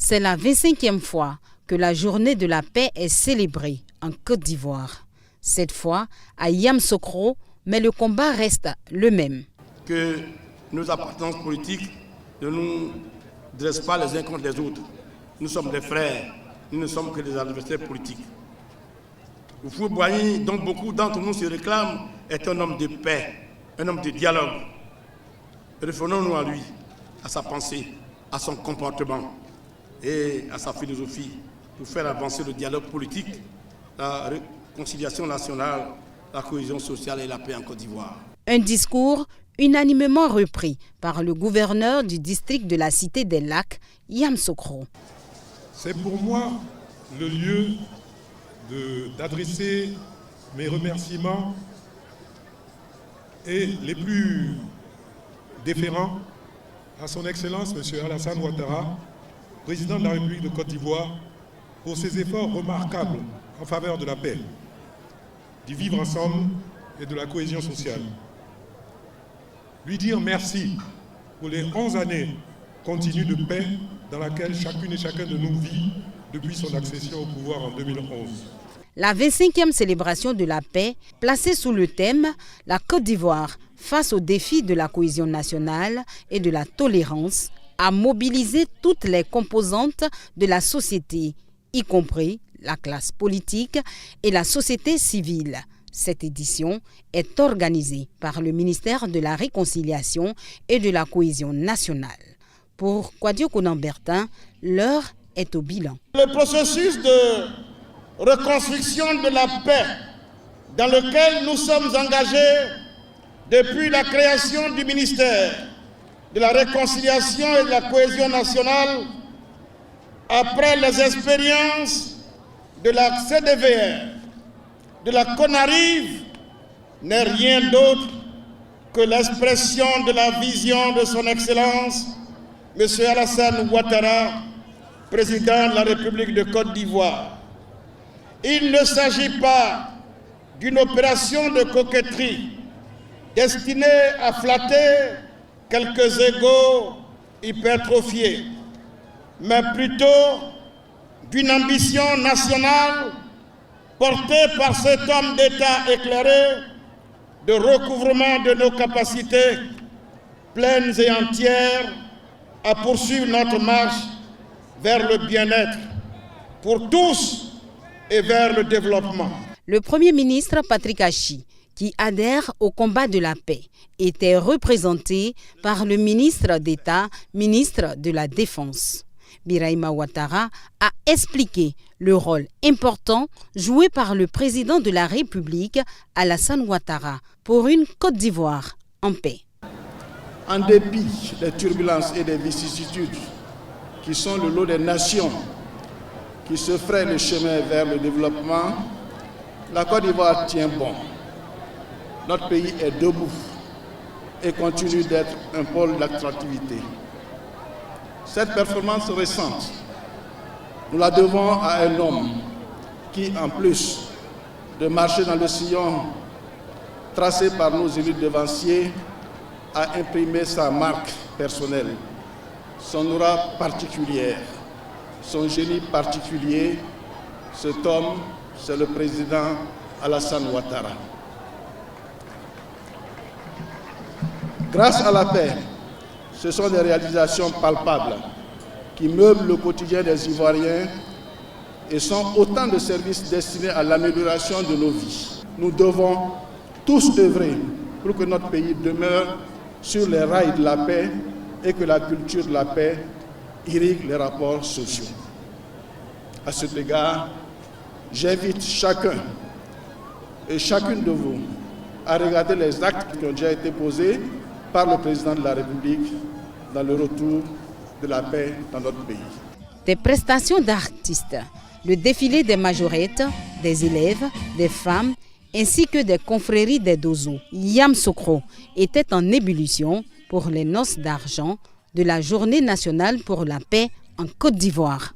C'est la 25e fois que la journée de la paix est célébrée en Côte d'Ivoire. Cette fois à Yamoussoukro, mais le combat reste le même. Que nos appartenances politiques ne nous dressent pas les uns contre les autres. Nous sommes des frères, nous ne sommes que des adversaires politiques. Houphouët-Boigny, dont beaucoup d'entre nous se réclament, est un homme de paix, un homme de dialogue. Référons-nous à lui, à sa pensée, à son comportement et à sa philosophie pour faire avancer le dialogue politique, la réconciliation nationale, la cohésion sociale et la paix en Côte d'Ivoire. Un discours unanimement repris par le gouverneur du district de la Cité des Lacs, Yamoussoukro. C'est pour moi le lieu d'adresser mes remerciements et les plus déférents à son Excellence M. Alassane Ouattara, président de la République de Côte d'Ivoire, pour ses efforts remarquables en faveur de la paix, du vivre ensemble et de la cohésion sociale. Lui dire merci pour les 11 années continues de paix dans laquelle chacune et chacun de nous vit depuis son accession au pouvoir en 2011. La 25e célébration de la paix, placée sous le thème « La Côte d'Ivoire face aux défis de la cohésion nationale et de la tolérance », a mobilisé toutes les composantes de la société, y compris la classe politique et la société civile. Cette édition est organisée par le ministère de la Réconciliation et de la Cohésion nationale. Pour Kwadio Konan-Bertin, l'heure est au bilan. Le processus de reconstruction de la paix dans lequel nous sommes engagés depuis la création du ministère de la Réconciliation et de la Cohésion nationale, après les expériences de la CDVR, de la CONARIV, n'est rien d'autre que l'expression de la vision de son Excellence, M. Alassane Ouattara, président de la République de Côte d'Ivoire. Il ne s'agit pas d'une opération de coquetterie destinée à flatter quelques égos hypertrophiés, mais plutôt d'une ambition nationale portée par cet homme d'État éclairé de recouvrement de nos capacités pleines et entières à poursuivre notre marche vers le bien-être pour tous et vers le développement. Le Premier ministre Patrick Achi, qui adhère au combat de la paix, était représenté par le ministre d'État, ministre de la Défense. Birahima Ouattara a expliqué le rôle important joué par le président de la République, Alassane Ouattara, pour une Côte d'Ivoire en paix. En dépit des turbulences et des vicissitudes qui sont le lot des nations qui se frayent le chemin vers le développement, la Côte d'Ivoire tient bon. Notre pays est debout et continue d'être un pôle d'attractivité. Cette performance récente, nous la devons à un homme qui, en plus de marcher dans le sillon tracé par nos élus devanciers, a imprimé sa marque personnelle, son aura particulière, son génie particulier. Cet homme, c'est le président Alassane Ouattara. Grâce à la paix, ce sont des réalisations palpables qui meublent le quotidien des Ivoiriens et sont autant de services destinés à l'amélioration de nos vies. Nous devons tous œuvrer pour que notre pays demeure sur les rails de la paix et que la culture de la paix irrigue les rapports sociaux. À cet égard, j'invite chacun et chacune de vous à regarder les actes qui ont déjà été posés par le président de la République dans le retour de la paix dans notre pays. Des prestations d'artistes, le défilé des majorettes, des élèves, des femmes, ainsi que des confréries des Dozo, Yamoussoukro était en ébullition pour les noces d'argent de la Journée nationale pour la paix en Côte d'Ivoire.